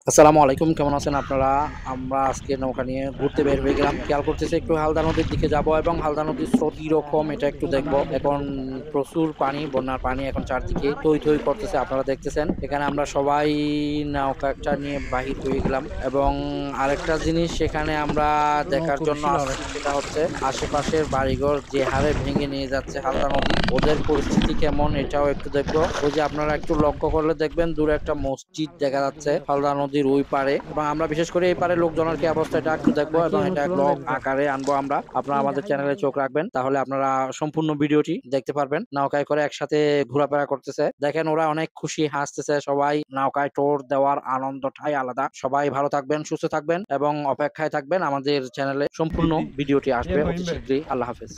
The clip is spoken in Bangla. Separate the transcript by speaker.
Speaker 1: আসসালামু আলাইকুম, কেমন আছেন আপনারা? আমরা আজকে নৌকা নিয়ে ঘুরতে বের হয়ে গেলাম। খেয়াল করতেছি একটু হালদা নদীর দিকে যাব এবং হালদা নদীর স্রোত কিরকম এটা একটু দেখবো। এখন প্রচুর পানি, বন্যার পানি এখন চারদিকে থই থই করতেছে, আপনারা দেখতেছেন। এখানে আমরা সবাই নৌকা একটা নিয়ে বাহির হয়ে গেলাম এবং আরেকটা জিনিস সেখানে আমরা দেখার জন্য আসছি, সেটা হচ্ছে আশেপাশের বাড়িঘর যে হারে ভেঙে নিয়ে যাচ্ছে হালদা নদী, ওদের পরিস্থিতি কেমন এটাও একটু দেখবো। ওই যে আপনারা একটু লক্ষ্য করলে দেখবেন দূরে একটা মসজিদ দেখা যাচ্ছে হালদা নদীর ওই পারে, এবং আমরা বিশেষ করে এই পারে লোকজনের কি অবস্থা এটা একটু দেখবো এবং এটা ব্লগ আকারে আনবো আমরা। আপনারা আমাদের চ্যানেলে চোখ রাখবেন, তাহলে আপনারা সম্পূর্ণ ভিডিওটি দেখতে পারবেন। নৌকায় করে একসাথে ঘোরাফেরা করতেছে, দেখেন ওরা অনেক খুশি, হাসতেছে সবাই। নৌকায় টোর দেওয়ার আনন্দটাই আলাদা। সবাই ভালো থাকবেন, সুস্থ থাকবেন এবং অপেক্ষায় থাকবেন, আমাদের চ্যানেলে সম্পূর্ণ ভিডিওটি আসবে অতি শীঘ্রই। আল্লাহ হাফেজ।